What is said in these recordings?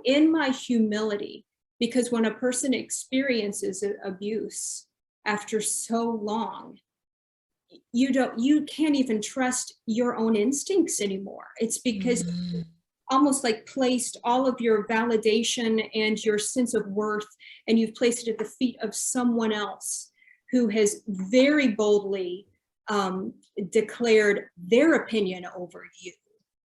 in my humility, because when a person experiences abuse after so long, you can't even trust your own instincts anymore. It's because almost like placed all of your validation and your sense of worth, and you've placed it at the feet of someone else who has very boldly declared their opinion over you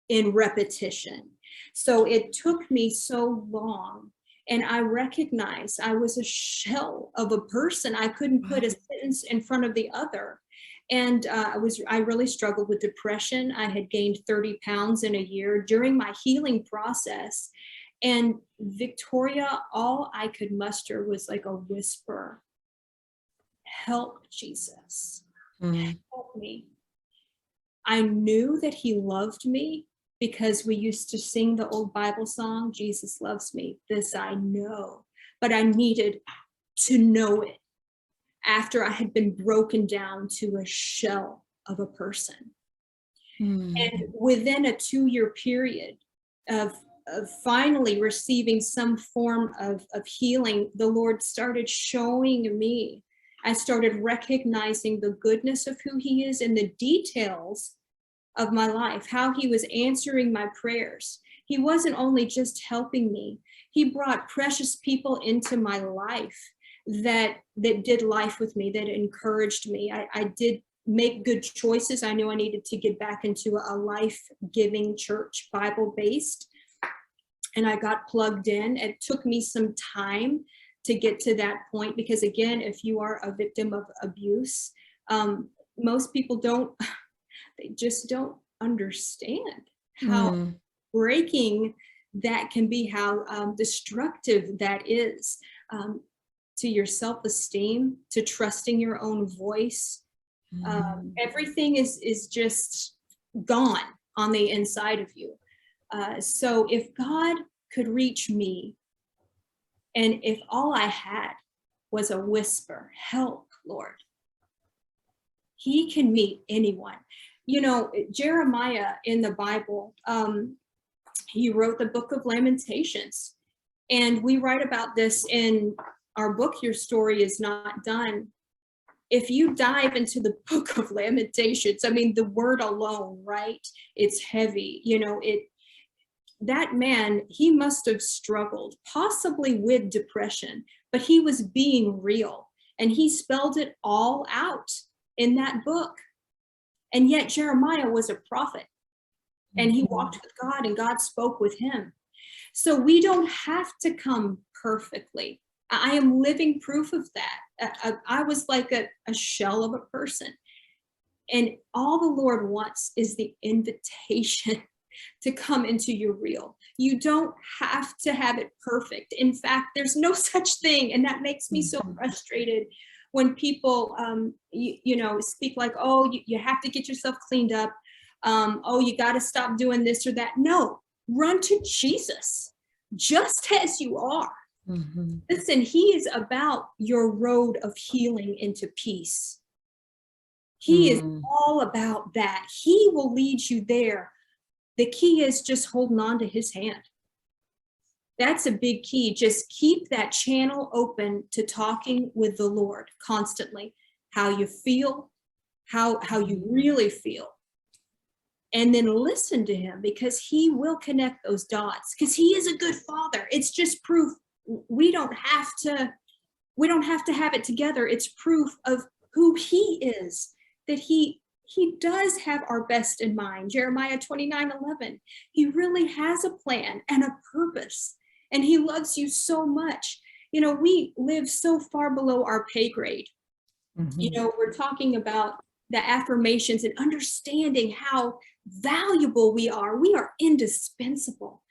in repetition. So it took me so long, and I recognized I was a shell of a person. I couldn't put a sentence in front of the other. And I really struggled with depression. I had gained 30 pounds in a year during my healing process. And Victoria, all I could muster was like a whisper, help, Jesus, help me. I knew that he loved me because we used to sing the old Bible song, Jesus loves me. This I know, but I needed to know it after I had been broken down to a shell of a person. And within a 2-year period of finally receiving some form of healing, the Lord started showing me. I started recognizing the goodness of who he is in the details of my life, how he was answering my prayers. He wasn't only just helping me, he brought precious people into my life that did life with me, that encouraged me. I did make good choices. I knew I needed to get back into a life-giving church, Bible-based, and I got plugged in. It took me some time to get to that point, because again, if you are a victim of abuse, most people they just don't understand how breaking that can be, how destructive that is. To your self-esteem, to trusting your own voice. Everything is just gone on the inside of you. So if God could reach me, and if all I had was a whisper, help, Lord, he can meet anyone. You know, Jeremiah in the Bible, he wrote the book of Lamentations. And we write about this in our book, Your Story Is Not Done. If you dive into the book of Lamentations, I mean, the word alone, right? It's heavy. You know, that man, he must have struggled, possibly with depression, but he was being real. And he spelled it all out in that book. And yet Jeremiah was a prophet, and he walked with God, and God spoke with him. So we don't have to come perfectly. I am living proof of that. I was like a shell of a person. And all the Lord wants is the invitation to come into your real. You don't have to have it perfect. In fact, there's no such thing. And that makes me so frustrated when people, speak like, oh, you have to get yourself cleaned up. Oh, you got to stop doing this or that. No, run to Jesus just as you are. Listen, he is about your road of healing into peace. He is all about that. He will lead you there. The key is just holding on to his hand. That's a big key. Just keep that channel open to talking with the Lord constantly. How you feel, how you really feel. And then listen to him, because he will connect those dots, because he is a good father. It's just proof. We don't have to have it together. It's proof of who he is, that he does have our best in mind. Jeremiah 29:11. He really has a plan and a purpose, and he loves you so much. You know, we live so far below our pay grade. You know, we're talking about the affirmations and understanding how valuable we are. We are indispensable.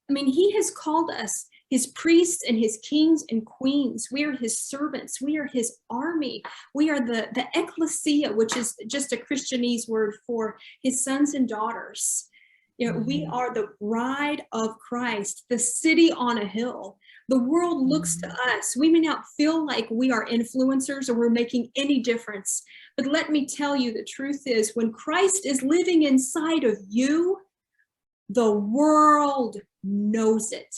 I mean, he has called us his priests and his kings and queens. We are his servants. We are his army. We are the ecclesia, which is just a Christianese word for his sons and daughters. You know, we are the bride of Christ, the city on a hill. The world looks to us. We may not feel like we are influencers or we're making any difference. But let me tell you, the truth is, when Christ is living inside of you, the world knows it.